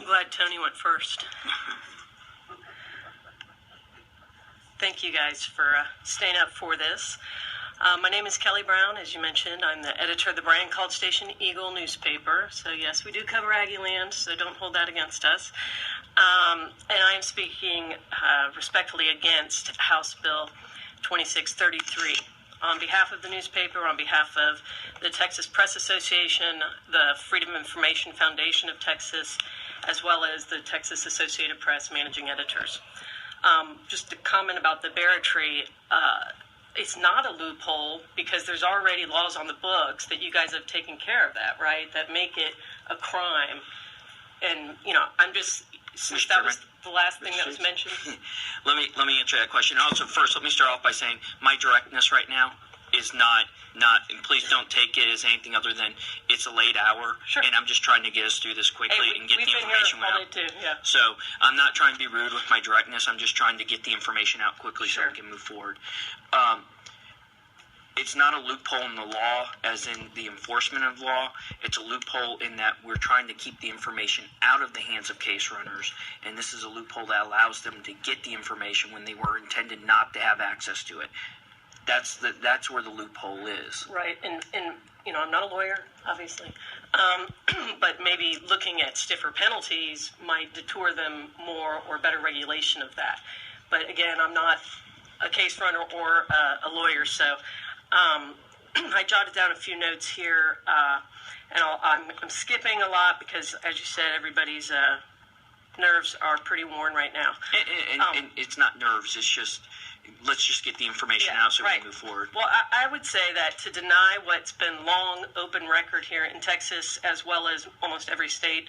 I'm glad Tony went first. Thank you guys for staying up for this. My name is Kelly Brown. As you mentioned, I'm the editor of the Bryan College Station Eagle newspaper. So yes, we do cover Aggieland, so don't hold that against us. And I am speaking respectfully against House Bill 2633. On behalf of the newspaper, on behalf of the Texas Press Association, the Freedom of Information Foundation of Texas, as well as the Texas Associated Press managing editors. Just to comment about the barratry, it's not a loophole because there's already laws on the books that you guys have taken care of that, right? That make it a crime. And, I'm just, since that was the last thing that was mentioned. Let me answer that question. Also, first, let me start off by saying my directness right now is not, and please don't take it as anything other than it's a late hour, Sure. And I'm just trying to get us through this quickly and get the information out. Too, yeah. So I'm not trying to be rude with my directness. I'm just trying to get the information out quickly so we can move forward. It's not a loophole in the law, as in the enforcement of law. It's a loophole in that we're trying to keep the information out of the hands of case runners, and this is a loophole that allows them to get the information when they were intended not to have access to it. That's where the loophole is. Right, and I'm not a lawyer, obviously, but maybe looking at stiffer penalties might detour them more or better regulation of that. But again, I'm not a case runner or a lawyer, so I jotted down a few notes here, and I'm skipping a lot because, as you said, everybody's nerves are pretty worn right now. And it's not nerves, it's just, let's just get the information out so we can move forward. Well, I would say that to deny what's been long open record here in Texas, as well as almost every state,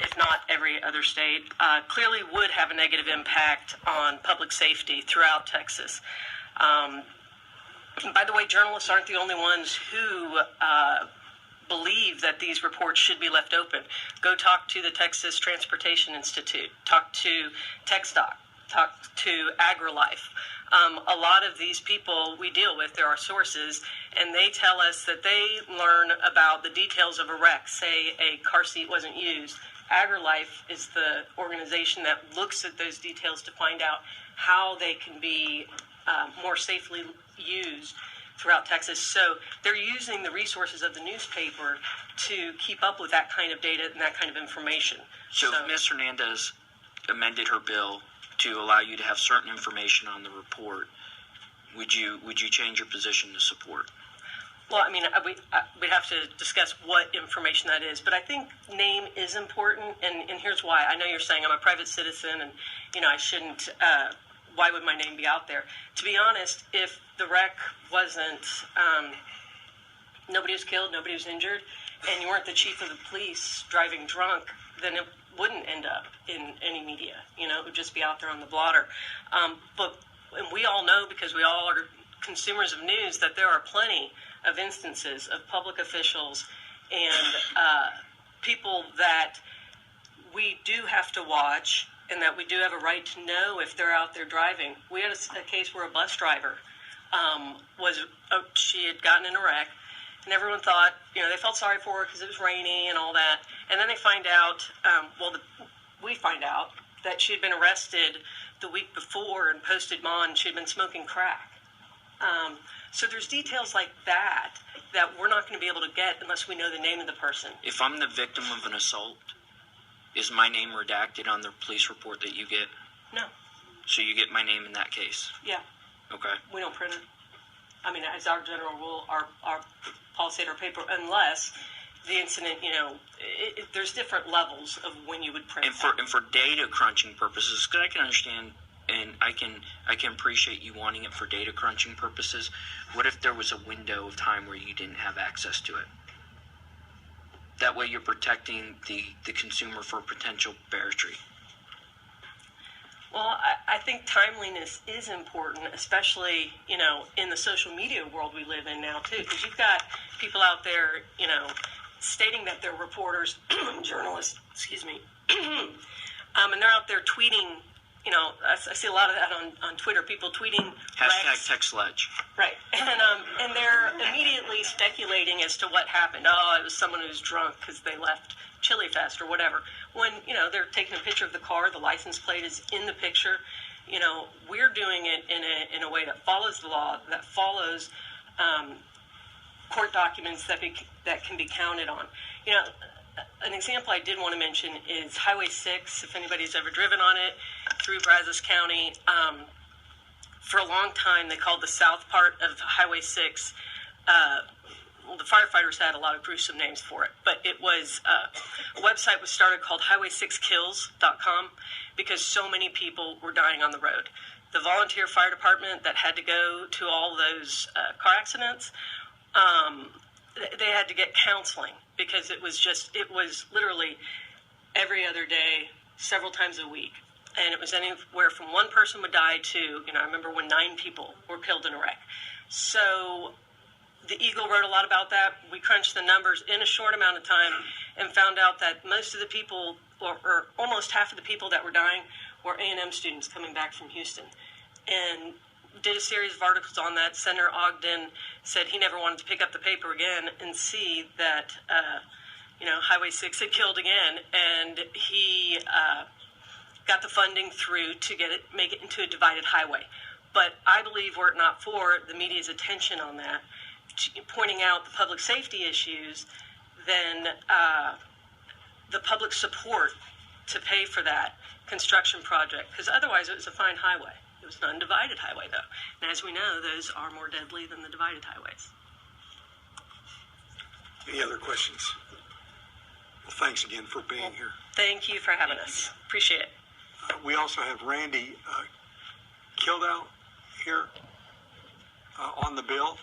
if not every other state, clearly would have a negative impact on public safety throughout Texas. By the way, journalists aren't the only ones who believe that these reports should be left open. Go talk to the Texas Transportation Institute, talk to TxDOT, talk to AgriLife. A lot of these people we deal with, there are sources, and they tell us that they learn about the details of a wreck, say a car seat wasn't used. AgriLife is the organization that looks at those details to find out how they can be more safely used throughout Texas. So they're using the resources of the newspaper to keep up with that kind of data and that kind of information. So Ms. Hernandez amended her bill to allow you to have certain information on the report. Would you change your position to support? Well, I mean, we have to discuss what information that is, but I think name is important, and here's why. I know you're saying I'm a private citizen, and I shouldn't. Why would my name be out there? To be honest, if the wreck wasn't, nobody was killed, nobody was injured, and you weren't the chief of the police driving drunk, then it wouldn't end up in any media. It would just be out there on the blotter. And we all know, because we all are consumers of news, that there are plenty of instances of public officials and people that we do have to watch, and that we do have a right to know if they're out there driving. We had a case where a bus driver she had gotten in a wreck, and everyone thought, they felt sorry for her because it was rainy and all that. And then they find out, we find out that she had been arrested the week before and posted bond. She had been smoking crack. So there's details like that we're not going to be able to get unless we know the name of the person. If I'm the victim of an assault, is my name redacted on the police report that you get? No. So you get my name in that case? Yeah. Okay. We don't print it. I mean, as our general rule, our policy at our paper, unless the incident, there's different levels of when you would print. And for data crunching purposes, because I can understand and I can appreciate you wanting it for data crunching purposes, what if there was a window of time where you didn't have access to it? That way you're protecting the consumer for potential barratry. Well, I think timeliness is important, especially, in the social media world we live in now, too, because you've got people out there, stating that they're reporters, journalists, and they're out there tweeting, I see a lot of that on Twitter, people tweeting Hashtag text sledge. Right, and they're immediately speculating as to what happened. Oh, it was someone who was drunk because they left Chili Fest or whatever. when, they're taking a picture of the car, the license plate is in the picture. We're doing it in a way that follows the law, that follows court documents that can be counted on. An example I did want to mention is Highway 6, if anybody's ever driven on it, through Brazos County. For a long time, they called the south part of Highway 6, the firefighters had a lot of gruesome names for it, but it was, a website was started called highway6kills.com because so many people were dying on the road. The volunteer fire department that had to go to all those car accidents, they had to get counseling because it was literally every other day, several times a week. And it was anywhere from one person would die to, I remember when 9 people were killed in a wreck. So the Eagle wrote a lot about that. We crunched the numbers in a short amount of time and found out that most of the people, or almost half of the people that were dying, were A&M students coming back from Houston. And did a series of articles on that. Senator Ogden said he never wanted to pick up the paper again and see that, Highway 6 had killed again. And he got the funding through to make it into a divided highway. But I believe were it not for the media's attention on that, pointing out the public safety issues, then the public support to pay for that construction project, because otherwise it was a fine highway. It was an undivided highway, though. And as we know, those are more deadly than the divided highways. Any other questions? Well, thanks again for being here. Thank you for having us. Appreciate it. We also have Randy Kildow here on the bill.